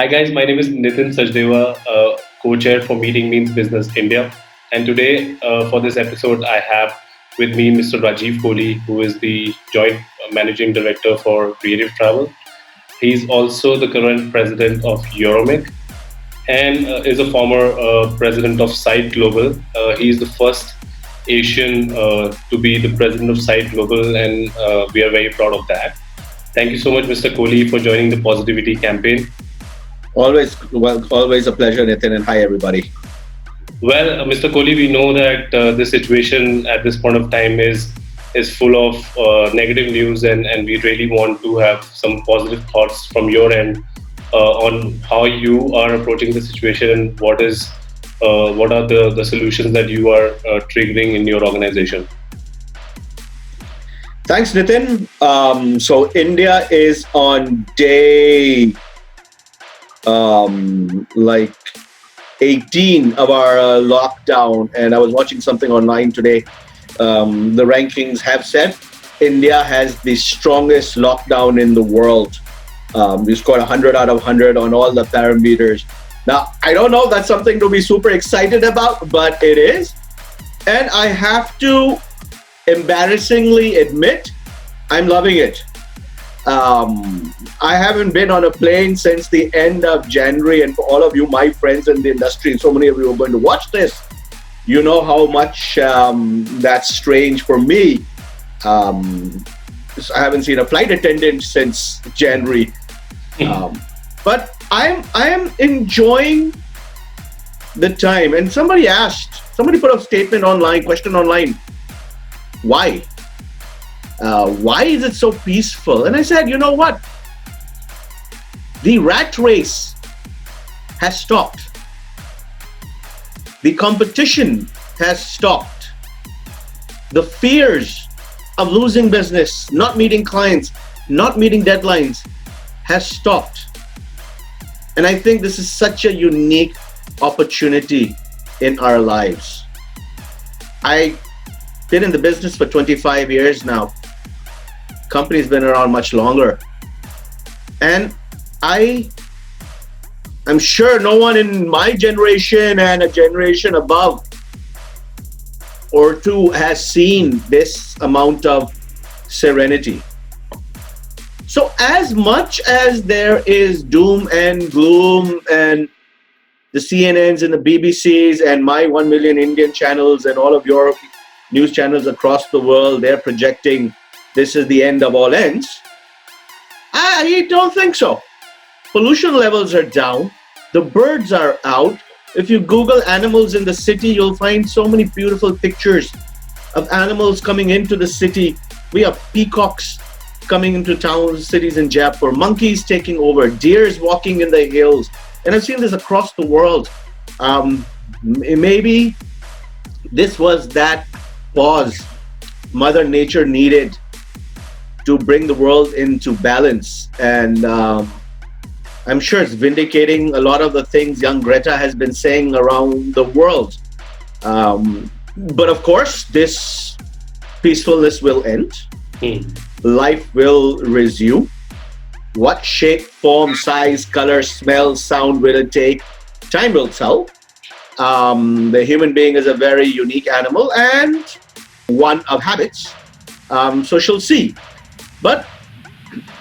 Hi guys, my name is Nitin Sachdeva, co-chair for Meeting Means Business India. And today for this episode, I have with me Mr. Rajeev Kohli, who is the joint managing director for creative travel. He's also the current president of euromic and is a former president of Site Global. He is the first Asian to be the president of Site Global, and we are very proud of that. Thank you so much, Mr. Kohli, for joining the Positivity campaign. Always a pleasure, Nitin, and hi everybody. Well, Mr. Kohli, we know that the situation at this point of time is full of negative news, and we really want to have some positive thoughts from your end on how you are approaching the situation and what are the solutions that you are triggering in your organization. Thanks, Nitin. So India is on day like 18 of our lockdown, and I was watching something online today. The rankings have said India has the strongest lockdown in the world. We scored 100 out of 100 on all the parameters. Now, I don't know if that's something to be super excited about, but it is. And I have to embarrassingly admit, I'm loving it. I haven't been on a plane since the end of January, and for all of you, my friends in the industry, and so many of you are going to watch this, you know how much that's strange for me. I haven't seen a flight attendant since January, but I am enjoying the time. And somebody put a statement online, question online, why? Why is it so peaceful? And I said, you know what? The rat race has stopped. The competition has stopped. The fears of losing business, not meeting clients, not meeting deadlines has stopped. And I think this is such a unique opportunity in our lives. I've been in the business for 25 years now. Company's been around much longer. And I'm sure no one in my generation and a generation above or two has seen this amount of serenity. So as much as there is doom and gloom, and the CNNs and the BBCs and my 1 million Indian channels and all of your news channels across the world, they're projecting this is the end of all ends, I don't think so. Pollution levels are down. The birds are out. If you Google animals in the city, you'll find so many beautiful pictures of animals coming into the city. We have peacocks coming into towns, cities in Jaipur, monkeys taking over, deers walking in the hills. And I've seen this across the world. Maybe this was that pause Mother Nature needed to bring the world into balance. And I'm sure it's vindicating a lot of the things young Greta has been saying around the world. But of course, this peacefulness will end. Life will resume. What shape, form, size, color, smell, sound will it take? Time will tell. The human being is a very unique animal and one of habits. So she'll see. But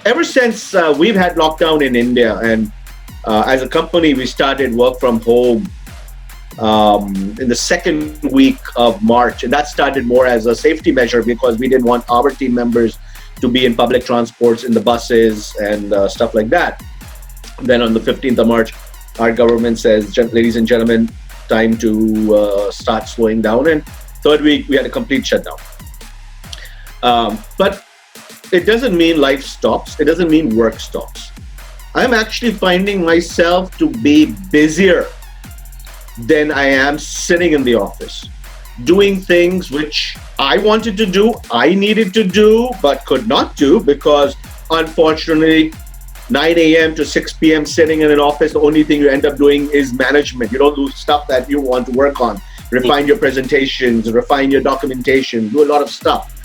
ever since we've had lockdown in India, and as a company, we started work from home in the second week of March. And that started more as a safety measure because we didn't want our team members to be in public transports, in the buses and stuff like that. Then on the 15th of March, our government says, ladies and gentlemen, time to start slowing down. And third week, we had a complete shutdown. But it doesn't mean life stops. It doesn't mean work stops. I'm actually finding myself to be busier than I am sitting in the office, doing things which I wanted to do, I needed to do, but could not do because unfortunately, 9 a.m. to 6 p.m. sitting in an office, the only thing you end up doing is management. You don't do stuff that you want to work on. Refine your presentations, refine your documentation, do a lot of stuff.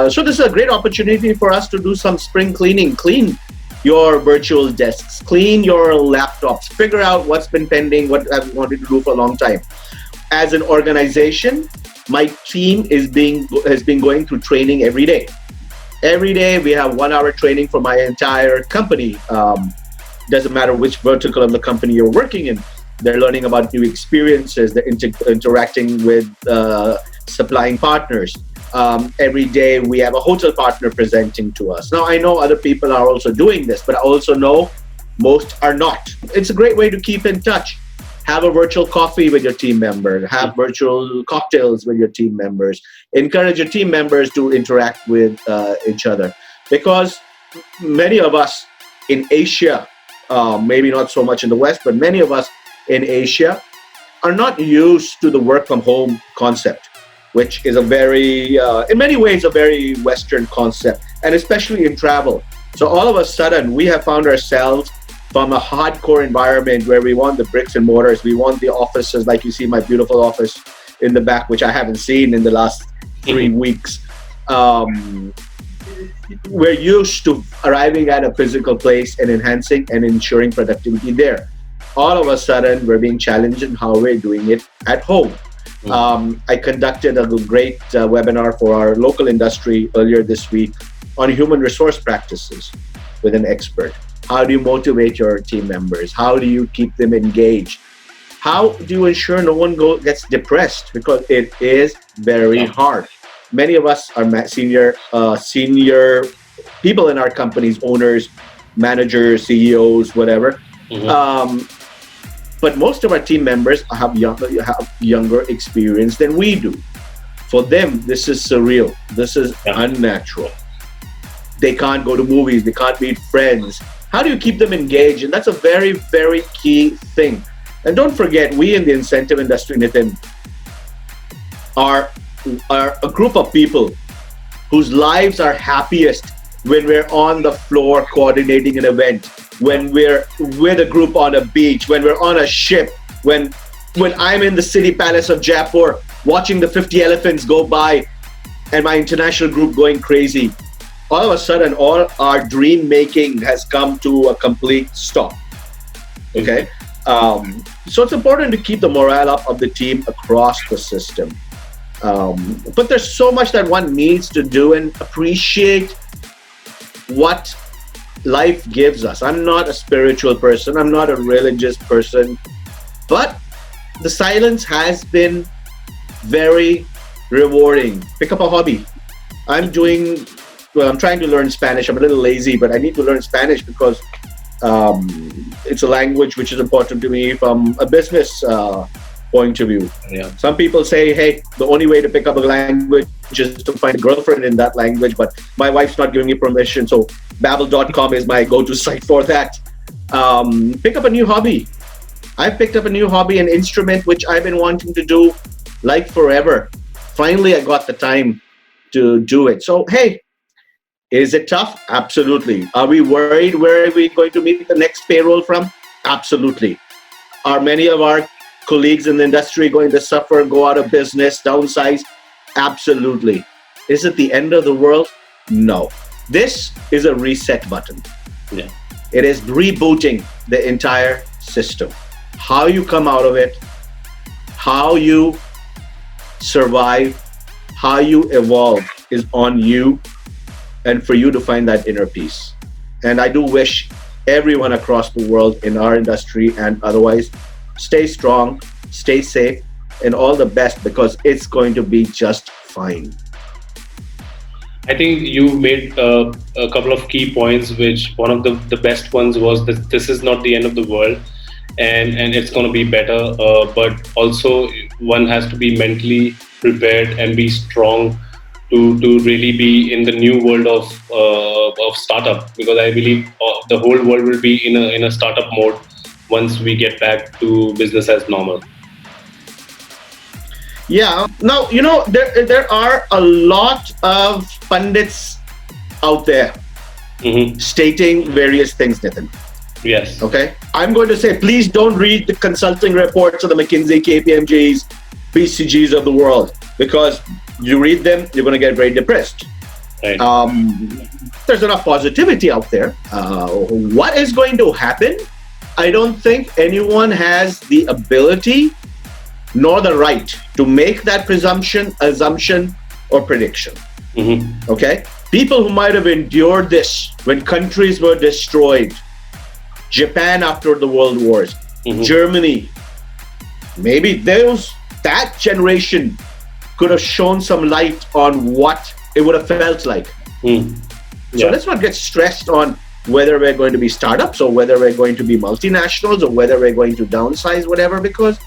So this is a great opportunity for us to do some spring cleaning, clean your virtual desks, clean your laptops, figure out what's been pending, what I've wanted to do for a long time. As an organization, my team has been going through training every day. Every day we have 1 hour training for my entire company. Doesn't matter which vertical of the company you're working in. They're learning about new experiences. They're interacting with supplying partners. Every day we have a hotel partner presenting to us. Now, I know other people are also doing this, but I also know most are not. It's a great way to keep in touch. Have a virtual coffee with your team member. Have virtual cocktails with your team members. Encourage your team members to interact with each other. Because many of us in Asia, maybe not so much in the West, but many of us in Asia are not used to the work from home concept, which is a very, in many ways, a very Western concept, and especially in travel. So all of a sudden, we have found ourselves from a hardcore environment where we want the bricks and mortars, we want the offices, like you see my beautiful office in the back, which I haven't seen in the last 3 weeks. We're used to arriving at a physical place and enhancing and ensuring productivity there. All of a sudden, we're being challenged in how we're doing it at home. I conducted a great webinar for our local industry earlier this week on human resource practices with an expert. How do you motivate your team members? How do you keep them engaged? How do you ensure no one gets depressed? Because it is very hard. Many of us are senior people in our companies, owners, managers, CEOs, whatever. But most of our team members have younger experience than we do. For them, this is surreal. This is unnatural. They can't go to movies. They can't meet friends. How do you keep them engaged? And that's a very, very key thing. And don't forget, we in the incentive industry, Nitin, are a group of people whose lives are happiest when we're on the floor coordinating an event, when we're with a group on a beach, when we're on a ship, when I'm in the city palace of Jaipur watching the 50 elephants go by and my international group going crazy. All of a sudden, all our dream making has come to a complete stop. Okay? So it's important to keep the morale up of the team across the system. But there's so much that one needs to do and appreciate what life gives us. I'm not a spiritual person. I'm not a religious person. But the silence has been very rewarding. Pick up a hobby. I'm trying to learn Spanish. I'm a little lazy, but I need to learn Spanish because it's a language which is important to me from a business point of view. Some people say, hey, the only way to pick up a language is to find a girlfriend in that language, but my wife's not giving me permission, so Babbel.com is my go-to site for that. Pick up a new hobby. I picked up a new hobby, an instrument which I've been wanting to do like forever. Finally, I got the time to do it. So, hey, is it tough? Absolutely. Are we worried where are we going to meet the next payroll from? Absolutely. Are many of our colleagues in the industry going to suffer, go out of business, downsize? Absolutely. Is it the end of the world? No. This is a reset button. It is rebooting the entire system. How you come out of it, how you survive, how you evolve is on you, and for you to find that inner peace. And I do wish everyone across the world in our industry and otherwise, stay strong, stay safe, and all the best, because it's going to be just fine. I think you made a couple of key points, which one of the best ones was that this is not the end of the world, and it's going to be better, but also one has to be mentally prepared and be strong to really be in the new world of startup, because I believe the whole world will be in a startup mode once we get back to business as normal. Yeah. Now, there are a lot of pundits out there stating various things, Nitin. Yes. Okay. I'm going to say, please don't read the consulting reports of the McKinsey, KPMGs, BCGs of the world, because you read them, you're going to get very depressed. Right. there's enough positivity out there. What is going to happen? I don't think anyone has the ability nor the right to make that presumption, assumption, or prediction. Mm-hmm. Okay? People who might have endured this when countries were destroyed, Japan after the world wars, Mm-hmm. Germany, maybe that generation could have shown some light on what it would have felt like. Mm. So let's not get stressed on whether we're going to be startups or whether we're going to be multinationals or whether we're going to downsize, whatever, because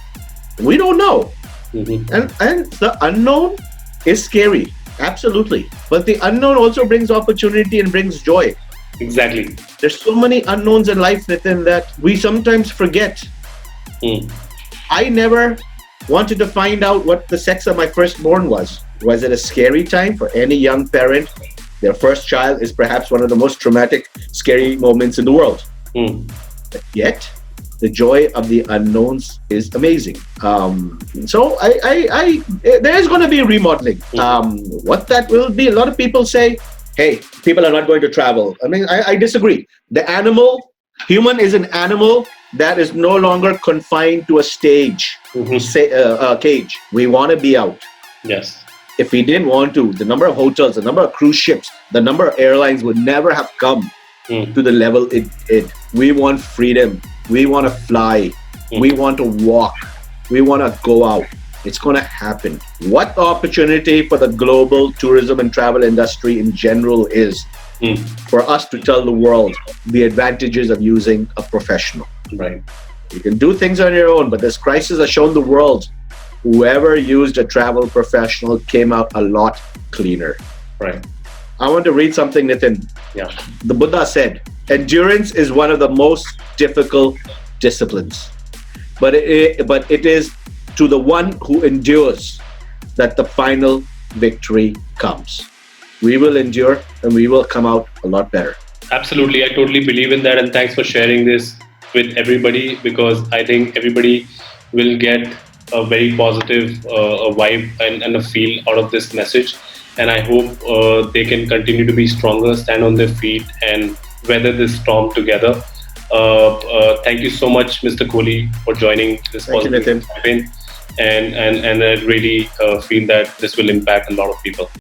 we don't know. Mm-hmm. And the unknown is scary, absolutely. But the unknown also brings opportunity and brings joy. Exactly. There's so many unknowns in life, Nitin, that we sometimes forget. Mm. I never wanted to find out what the sex of my firstborn was. Was it a scary time for any young parent? Their first child is perhaps one of the most traumatic, scary moments in the world. Mm. But yet, the joy of the unknowns is amazing. So there is going to be remodeling. What that will be, a lot of people say, hey, people are not going to travel. I mean, I disagree. Human is an animal that is no longer confined to a stage, cage. We want to be out. Yes. If we didn't want to, the number of hotels, the number of cruise ships, the number of airlines would never have come to the level it. We want freedom. We want to fly. We want to walk. We want to go out. It's going to happen. What the opportunity for the global tourism and travel industry in general is for us to tell the world the advantages of using a professional. Right. You can do things on your own, but this crisis has shown the world whoever used a travel professional came out a lot cleaner. Right. I want to read something, Nitin. Yeah. The Buddha said, endurance is one of the most difficult disciplines, but it is to the one who endures that the final victory comes. We will endure and we will come out a lot better. Absolutely. I totally believe in that. And thanks for sharing this with everybody, because I think everybody will get a very positive vibe and a feel out of this message. And I hope they can continue to be stronger, stand on their feet, and weather this storm together. Thank you so much, Mr. Kohli, for joining this positive campaign. And I really feel that this will impact a lot of people.